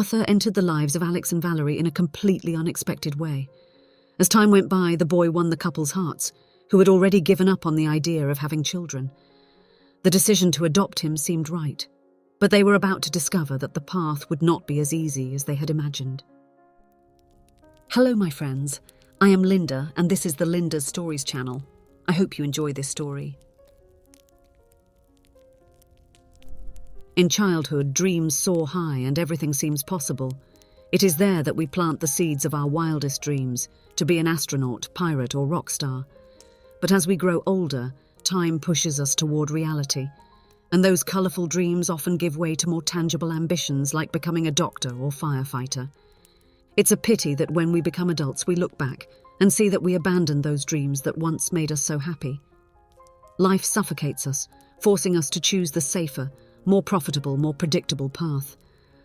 Arthur entered the lives of Alex and Valerie in a completely unexpected way. As time went by, the boy won the couple's hearts, who had already given up on the idea of having children. The decision to adopt him seemed right, but they were about to discover that the path would not be as easy as they had imagined. Hello, my friends. I am Linda, and this is the Linda's Stories channel. I hope you enjoy this story. In childhood, dreams soar high and everything seems possible. It is there that we plant the seeds of our wildest dreams, to be an astronaut, pirate, or rock star. But as we grow older, time pushes us toward reality, and those colourful dreams often give way to more tangible ambitions like becoming a doctor or firefighter. It's a pity that when we become adults we look back and see that we abandoned those dreams that once made us so happy. Life suffocates us, forcing us to choose the safer, more profitable, more predictable path.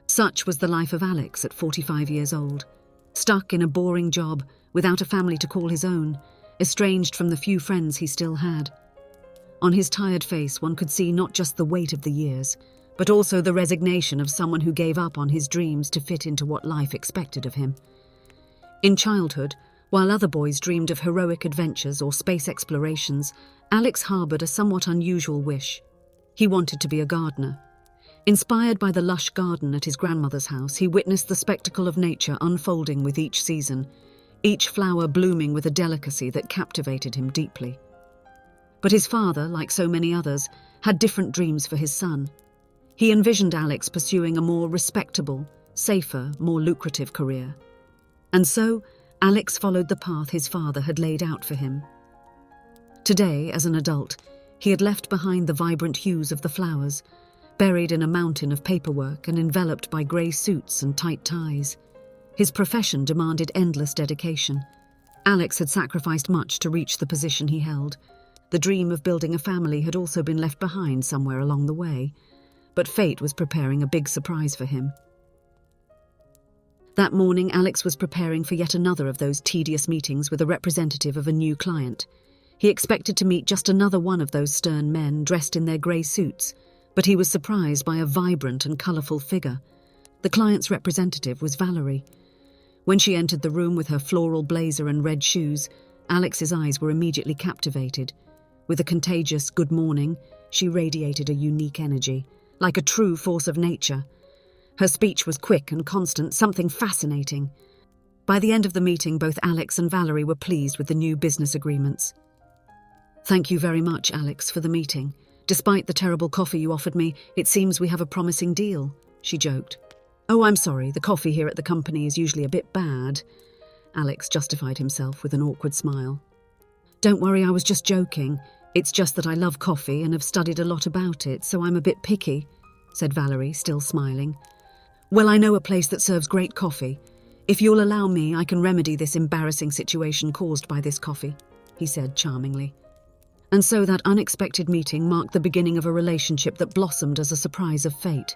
Such was the life of Alex at 45 years old. Stuck in a boring job, without a family to call his own, estranged from the few friends he still had. On his tired face one could see not just the weight of the years, but also the resignation of someone who gave up on his dreams to fit into what life expected of him. In childhood, while other boys dreamed of heroic adventures or space explorations, Alex harbored a somewhat unusual wish. He wanted to be a gardener. Inspired by the lush garden at his grandmother's house, he witnessed the spectacle of nature unfolding with each season, each flower blooming with a delicacy that captivated him deeply. But his father, like so many others, had different dreams for his son. He envisioned Alex pursuing a more respectable, safer, more lucrative career. And so, Alex followed the path his father had laid out for him. Today, as an adult, he had left behind the vibrant hues of the flowers, buried in a mountain of paperwork and enveloped by grey suits and tight ties. His profession demanded endless dedication. Alex had sacrificed much to reach the position he held. The dream of building a family had also been left behind somewhere along the way, but fate was preparing a big surprise for him. That morning, Alex was preparing for yet another of those tedious meetings with a representative of a new client. He expected to meet just another one of those stern men dressed in their grey suits, but he was surprised by a vibrant and colourful figure. The client's representative was Valerie. When she entered the room with her floral blazer and red shoes, Alex's eyes were immediately captivated. With a contagious good morning, she radiated a unique energy, like a true force of nature. Her speech was quick and constant, something fascinating. By the end of the meeting, both Alex and Valerie were pleased with the new business agreements. "Thank you very much, Alex, for the meeting. Despite the terrible coffee you offered me, it seems we have a promising deal," she joked. "Oh, I'm sorry, the coffee here at the company is usually a bit bad." Alex justified himself with an awkward smile. "Don't worry, I was just joking. It's just that I love coffee and have studied a lot about it, so I'm a bit picky," said Valerie, still smiling. "Well, I know a place that serves great coffee. If you'll allow me, I can remedy this embarrassing situation caused by this coffee," he said charmingly. And so that unexpected meeting marked the beginning of a relationship that blossomed as a surprise of fate.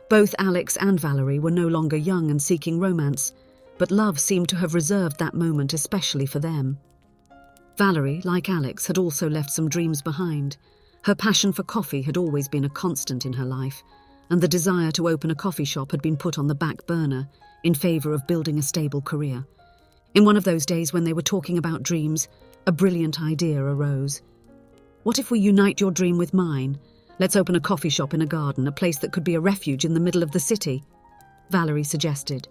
Both Alex and Valerie were no longer young and seeking romance, but love seemed to have reserved that moment especially for them. Valerie, like Alex, had also left some dreams behind. Her passion for coffee had always been a constant in her life, and the desire to open a coffee shop had been put on the back burner in favour of building a stable career. In one of those days when they were talking about dreams, a brilliant idea arose. "What if we unite your dream with mine? Let's open a coffee shop in a garden, a place that could be a refuge in the middle of the city," Valerie suggested.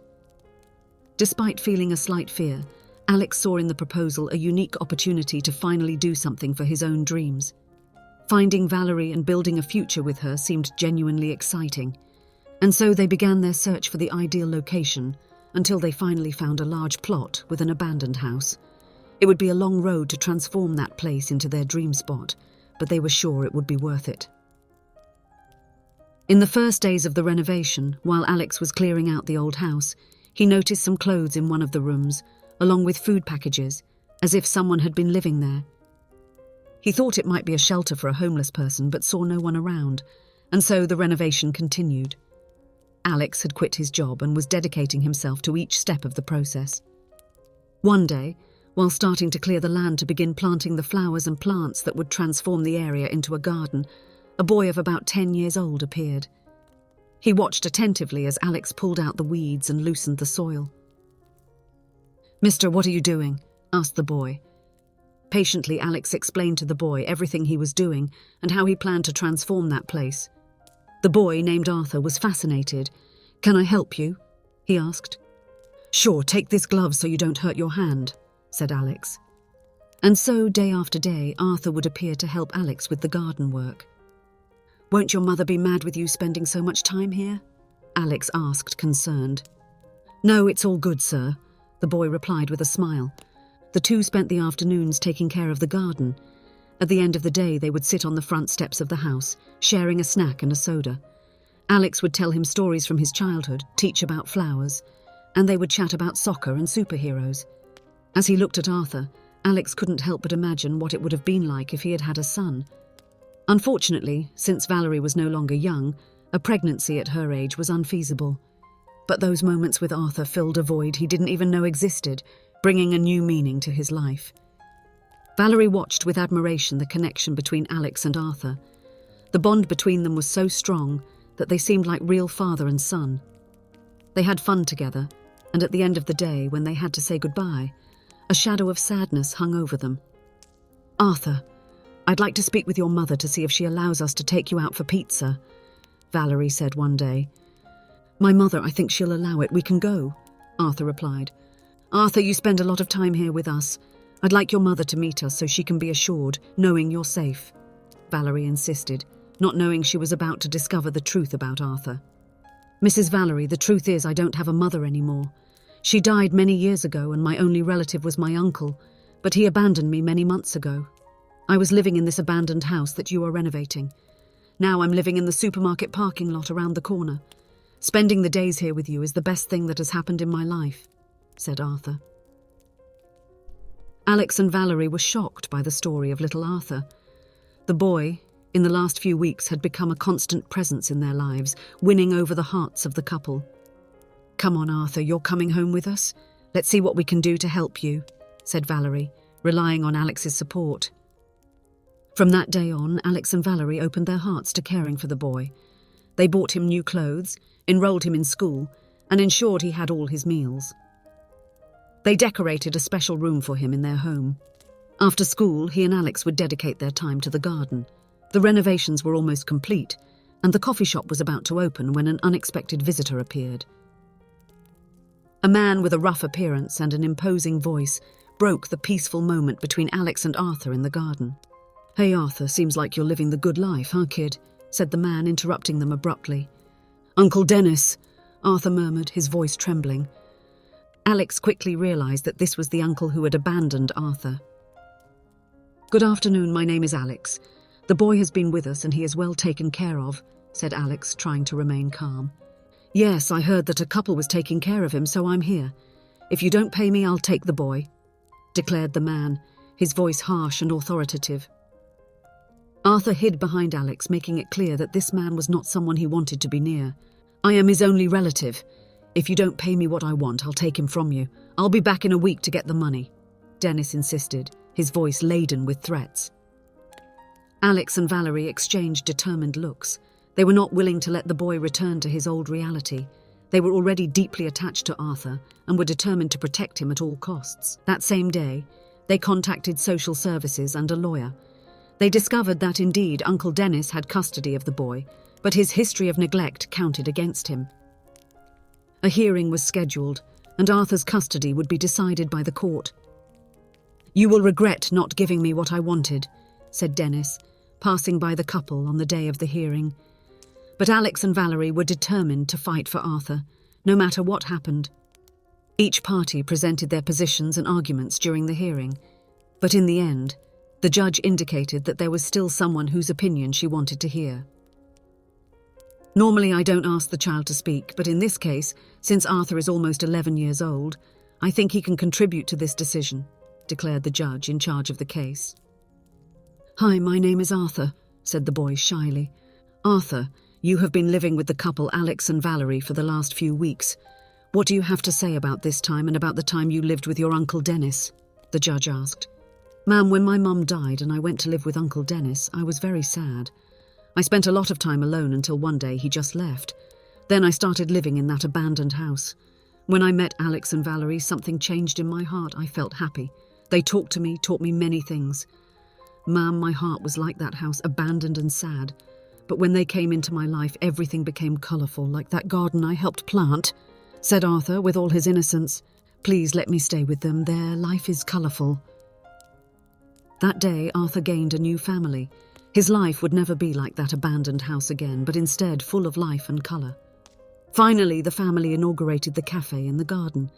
Despite feeling a slight fear, Alex saw in the proposal a unique opportunity to finally do something for his own dreams. Finding Valerie and building a future with her seemed genuinely exciting, and so they began their search for the ideal location until they finally found a large plot with an abandoned house. It would be a long road to transform that place into their dream spot, but they were sure it would be worth it. In the first days of the renovation, while Alex was clearing out the old house, he noticed some clothes in one of the rooms, along with food packages, as if someone had been living there. He thought it might be a shelter for a homeless person, but saw no one around, and so the renovation continued. Alex had quit his job and was dedicating himself to each step of the process. One day, while starting to clear the land to begin planting the flowers and plants that would transform the area into a garden, a boy of about 10 years old appeared. He watched attentively as Alex pulled out the weeds and loosened the soil. "Mister, what are you doing?" asked the boy. Patiently, Alex explained to the boy everything he was doing and how he planned to transform that place. The boy, named Arthur, was fascinated. "Can I help you?" he asked. "Sure, take this glove so you don't hurt your hand," said Alex. And so, day after day, Arthur would appear to help Alex with the garden work. "Won't your mother be mad with you spending so much time here?" Alex asked, concerned. "No, it's all good, sir," the boy replied with a smile. The two spent the afternoons taking care of the garden. At the end of the day, they would sit on the front steps of the house, sharing a snack and a soda. Alex would tell him stories from his childhood, teach about flowers, and they would chat about soccer and superheroes. As he looked at Arthur, Alex couldn't help but imagine what it would have been like if he had had a son. Unfortunately, since Valerie was no longer young, a pregnancy at her age was unfeasible. But those moments with Arthur filled a void he didn't even know existed, bringing a new meaning to his life. Valerie watched with admiration the connection between Alex and Arthur. The bond between them was so strong that they seemed like real father and son. They had fun together, and at the end of the day, when they had to say goodbye, a shadow of sadness hung over them. "Arthur, I'd like to speak with your mother to see if she allows us to take you out for pizza," Valerie said one day. "My mother, I think she'll allow it. We can go," Arthur replied. "Arthur, you spend a lot of time here with us. I'd like your mother to meet us so she can be assured, knowing you're safe," Valerie insisted, not knowing she was about to discover the truth about Arthur. "Mrs. Valerie, the truth is I don't have a mother anymore. She died many years ago and my only relative was my uncle, but he abandoned me many months ago. I was living in this abandoned house that you are renovating. Now I'm living in the supermarket parking lot around the corner. Spending the days here with you is the best thing that has happened in my life," said Arthur. Alex and Valerie were shocked by the story of little Arthur. The boy, in the last few weeks, had become a constant presence in their lives, winning over the hearts of the couple. "Come on, Arthur, you're coming home with us. Let's see what we can do to help you," said Valerie, relying on Alex's support. From that day on, Alex and Valerie opened their hearts to caring for the boy. They bought him new clothes, enrolled him in school, and ensured he had all his meals. They decorated a special room for him in their home. After school, he and Alex would dedicate their time to the garden. The renovations were almost complete, and the coffee shop was about to open when an unexpected visitor appeared. A man with a rough appearance and an imposing voice broke the peaceful moment between Alex and Arthur in the garden. "Hey Arthur, seems like you're living the good life, huh kid?" said the man, interrupting them abruptly. "Uncle Dennis," Arthur murmured, his voice trembling. Alex quickly realized that this was the uncle who had abandoned Arthur. "Good afternoon, my name is Alex. The boy has been with us and he is well taken care of," said Alex, trying to remain calm. "Yes, I heard that a couple was taking care of him, so I'm here. If you don't pay me, I'll take the boy," declared the man, his voice harsh and authoritative. Arthur hid behind Alex, making it clear that this man was not someone he wanted to be near. "I am his only relative. If you don't pay me what I want, I'll take him from you. I'll be back in a week to get the money," Dennis insisted, his voice laden with threats. Alex and Valerie exchanged determined looks. They were not willing to let the boy return to his old reality. They were already deeply attached to Arthur and were determined to protect him at all costs. That same day, they contacted social services and a lawyer. They discovered that indeed Uncle Dennis had custody of the boy, but his history of neglect counted against him. A hearing was scheduled, and Arthur's custody would be decided by the court. "You will regret not giving me what I wanted," said Dennis, passing by the couple on the day of the hearing. But Alex and Valerie were determined to fight for Arthur, no matter what happened. Each party presented their positions and arguments during the hearing, but in the end, the judge indicated that there was still someone whose opinion she wanted to hear. "Normally I don't ask the child to speak, but in this case, since Arthur is almost 11 years old, I think he can contribute to this decision," declared the judge in charge of the case. "Hi, my name is Arthur," said the boy shyly. "Arthur, you have been living with the couple Alex and Valerie for the last few weeks. What do you have to say about this time and about the time you lived with your Uncle Dennis?" the judge asked. "Ma'am, when my mum died and I went to live with Uncle Dennis, I was very sad. I spent a lot of time alone until one day he just left. Then I started living in that abandoned house. When I met Alex and Valerie, something changed in my heart. I felt happy. They talked to me, taught me many things. Ma'am, my heart was like that house, abandoned and sad. But when they came into my life, everything became colourful, like that garden I helped plant, said Arthur with all his innocence. Please let me stay with them. Their life is colourful. That day, Arthur gained a new family. His life would never be like that abandoned house again, but instead full of life and colour. Finally, the family inaugurated the cafe and the garden.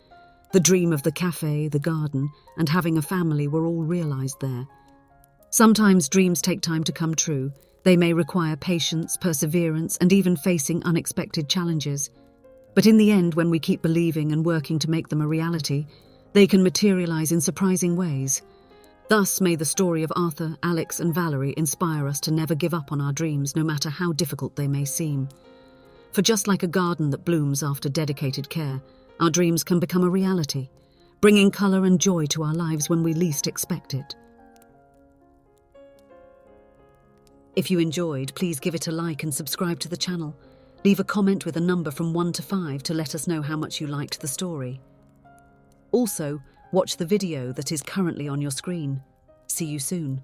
The dream of the cafe, the garden, and having a family were all realised there. Sometimes dreams take time to come true. They may require patience, perseverance, and even facing unexpected challenges. But in the end, when we keep believing and working to make them a reality, they can materialise in surprising ways. Thus, may the story of Arthur, Alex, and Valerie inspire us to never give up on our dreams, no matter how difficult they may seem. For just like a garden that blooms after dedicated care, our dreams can become a reality, bringing colour and joy to our lives when we least expect it. If you enjoyed, please give it a like and subscribe to the channel. Leave a comment with a number from 1 to 5 to let us know how much you liked the story. Also, watch the video that is currently on your screen. See you soon.